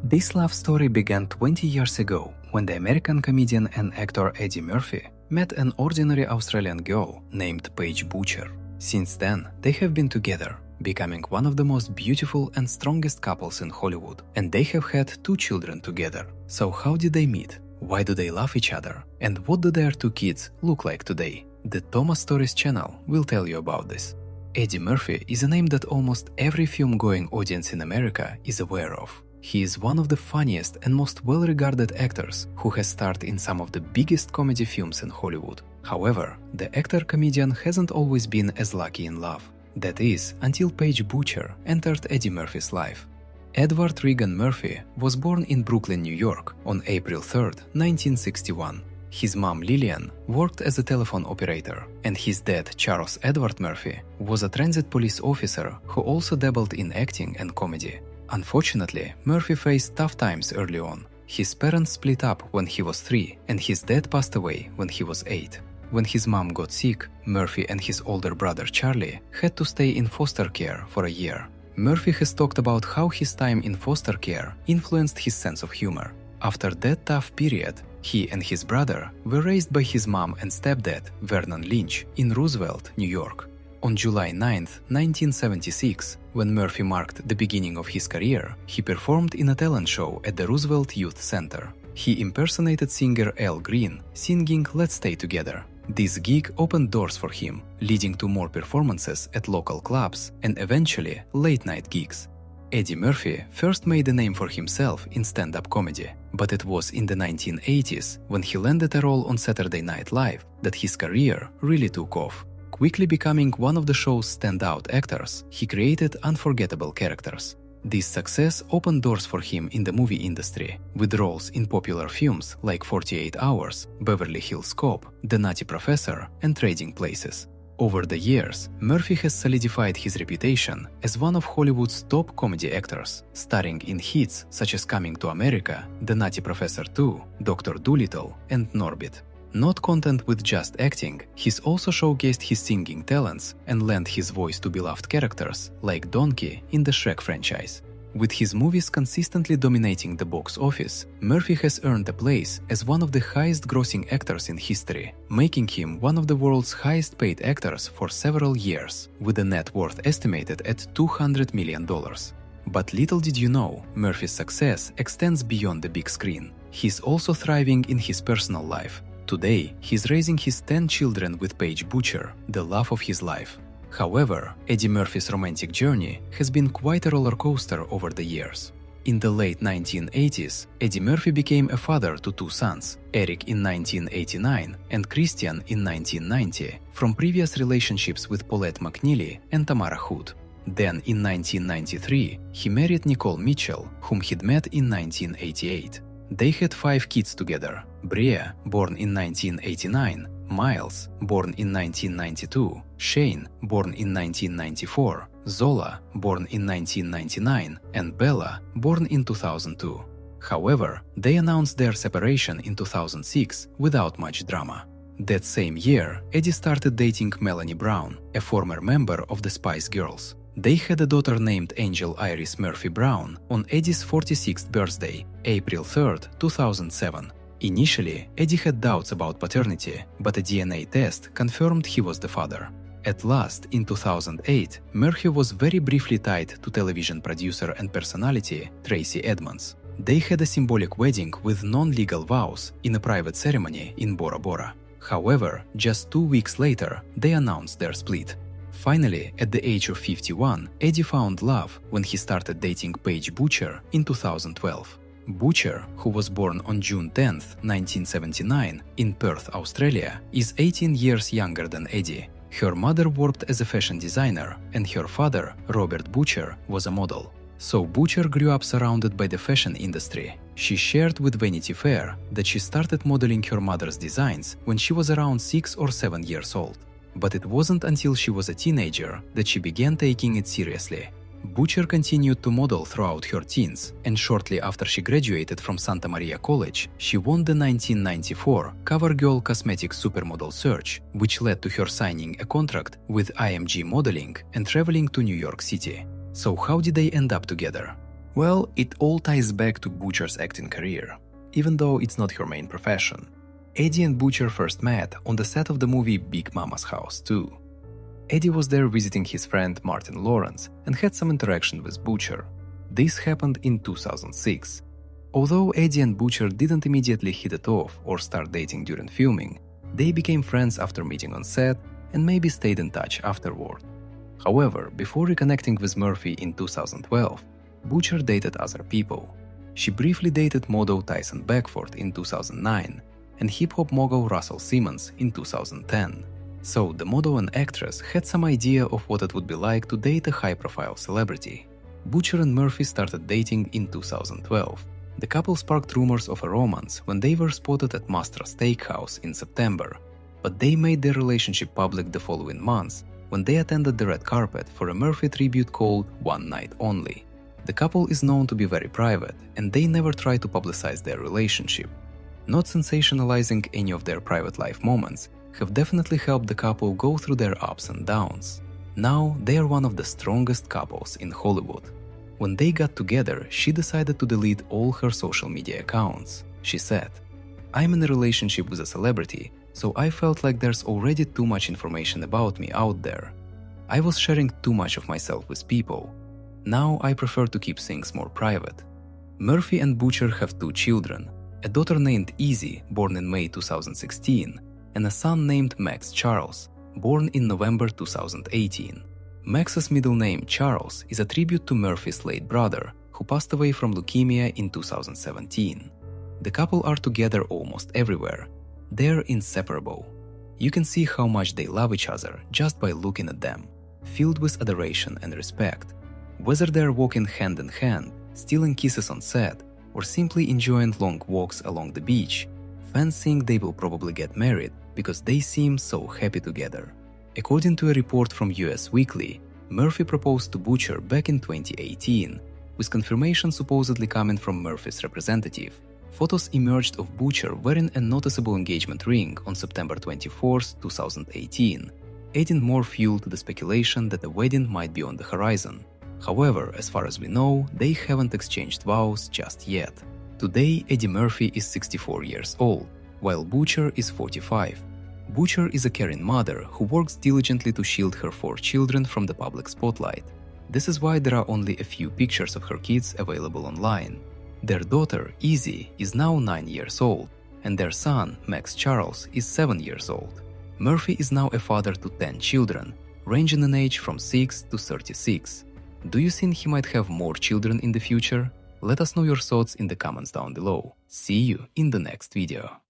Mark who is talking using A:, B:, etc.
A: This love story began 20 years ago when the American comedian and actor Eddie Murphy met an ordinary Australian girl named Paige Butcher. Since then, they have been together, becoming one of the most beautiful and strongest couples in Hollywood, and they have had 2 children together. So how did they meet? Why do they love each other? And what do their 2 kids look like today? The Thomas Stories channel will tell you about this. Eddie Murphy is a name that almost every film-going audience in America is aware of. He is one of the funniest and most well-regarded actors who has starred in some of the biggest comedy films in Hollywood. However, the actor-comedian hasn't always been as lucky in love. That is, until Paige Butcher entered Eddie Murphy's life. Edward Regan Murphy was born in Brooklyn, New York on April 3, 1961. His mom Lillian worked as a telephone operator, and his dad Charles Edward Murphy was a transit police officer who also dabbled in acting and comedy. Unfortunately, Murphy faced tough times early on. His parents split up when he was 3, and his dad passed away when he was 8. When his mom got sick, Murphy and his older brother Charlie had to stay in foster care for a year. Murphy has talked about how his time in foster care influenced his sense of humor. After that tough period, he and his brother were raised by his mom and stepdad, Vernon Lynch, in Roosevelt, New York. On July 9, 1976, when Murphy marked the beginning of his career, he performed in a talent show at the Roosevelt Youth Center. He impersonated singer Al Green, singing "Let's Stay Together." This gig opened doors for him, leading to more performances at local clubs and eventually late-night gigs. Eddie Murphy first made a name for himself in stand-up comedy, but it was in the 1980s when he landed a role on Saturday Night Live that his career really took off. Quickly becoming one of the show's standout actors, he created unforgettable characters. This success opened doors for him in the movie industry, with roles in popular films like 48 Hours, Beverly Hills Cop, The Nutty Professor, and Trading Places. Over the years, Murphy has solidified his reputation as one of Hollywood's top comedy actors, starring in hits such as Coming to America, The Nutty Professor 2, Dr. Dolittle, and Norbit. Not content with just acting, he's also showcased his singing talents and lent his voice to beloved characters like Donkey in the Shrek franchise. With his movies consistently dominating the box office, Murphy has earned a place as one of the highest-grossing actors in history, making him one of the world's highest-paid actors for several years, with a net worth estimated at $200 million. But little did you know, Murphy's success extends beyond the big screen. He's also thriving in his personal life. Today, he's raising his 10 children with Paige Butcher, the love of his life. However, Eddie Murphy's romantic journey has been quite a roller coaster over the years. In the late 1980s, Eddie Murphy became a father to 2 sons, Eric in 1989 and Christian in 1990, from previous relationships with Paulette McNeely and Tamara Hood. Then, in 1993, he married Nicole Mitchell, whom he'd met in 1988. They had 5 kids together: Brea, born in 1989, Miles, born in 1992, Shane, born in 1994, Zola, born in 1999, and Bella, born in 2002. However, they announced their separation in 2006 without much drama. That same year, Eddie started dating Melanie Brown, a former member of the Spice Girls. They had a daughter named Angel Iris Murphy Brown on Eddie's 46th birthday, April 3, 2007. Initially, Eddie had doubts about paternity, but a DNA test confirmed he was the father. At last, in 2008, Murphy was very briefly tied to television producer and personality Tracy Edmonds. They had a symbolic wedding with non-legal vows in a private ceremony in Bora Bora. However, just 2 weeks later, they announced their split. Finally, at the age of 51, Eddie found love when he started dating Paige Butcher in 2012. Butcher, who was born on June 10, 1979, in Perth, Australia, is 18 years younger than Eddie. Her mother worked as a fashion designer, and her father, Robert Butcher, was a model. So Butcher grew up surrounded by the fashion industry. She shared with Vanity Fair that she started modeling her mother's designs when she was around 6 or 7 years old. But it wasn't until she was a teenager that she began taking it seriously. Butcher continued to model throughout her teens, and shortly after she graduated from Santa Maria College, she won the 1994 CoverGirl Cosmetics Supermodel Search, which led to her signing a contract with IMG Modeling and traveling to New York City. So how did they end up together? Well, it all ties back to Butcher's acting career, even though it's not her main profession. Eddie and Butcher first met on the set of the movie Big Mama's House 2. Eddie was there visiting his friend Martin Lawrence and had some interaction with Butcher. This happened in 2006. Although Eddie and Butcher didn't immediately hit it off or start dating during filming, they became friends after meeting on set and maybe stayed in touch afterward. However, before reconnecting with Murphy in 2012, Butcher dated other people. She briefly dated model Tyson Beckford in 2009 and hip-hop mogul Russell Simmons in 2010. So the model and actress had some idea of what it would be like to date a high-profile celebrity. Butcher and Murphy started dating in 2012. The couple sparked rumors of a romance when they were spotted at Mastra Steakhouse in September, but they made their relationship public the following months when they attended the red carpet for a Murphy tribute called One Night Only. The couple is known to be very private, and they never try to publicize their relationship. Not sensationalizing any of their private life moments have definitely helped the couple go through their ups and downs. Now they are one of the strongest couples in Hollywood. When they got together, she decided to delete all her social media accounts. She said, "I'm in a relationship with a celebrity, so I felt like there's already too much information about me out there. I was sharing too much of myself with people. Now I prefer to keep things more private." Murphy and Butcher have 2 children, a daughter named Izzy, born in May 2016, and a son named Max Charles, born in November 2018. Max's middle name, Charles, is a tribute to Murphy's late brother, who passed away from leukemia in 2017. The couple are together almost everywhere. They're inseparable. You can see how much they love each other just by looking at them, filled with adoration and respect. Whether they're walking hand in hand, stealing kisses on set, or simply enjoying long walks along the beach, fans think they will probably get married because they seem so happy together. According to a report from US Weekly, Murphy proposed to Butcher back in 2018, with confirmation supposedly coming from Murphy's representative. Photos emerged of Butcher wearing a noticeable engagement ring on September 24, 2018, adding more fuel to the speculation that a wedding might be on the horizon. However, as far as we know, they haven't exchanged vows just yet. Today, Eddie Murphy is 64 years old, while Butcher is 45. Butcher is a caring mother who works diligently to shield her 4 children from the public spotlight. This is why there are only a few pictures of her kids available online. Their daughter, Izzy, is now 9 years old, and their son, Max Charles, is 7 years old. Murphy is now a father to 10 children, ranging in age from 6 to 36. Do you think he might have more children in the future? Let us know your thoughts in the comments down below. See you in the next video.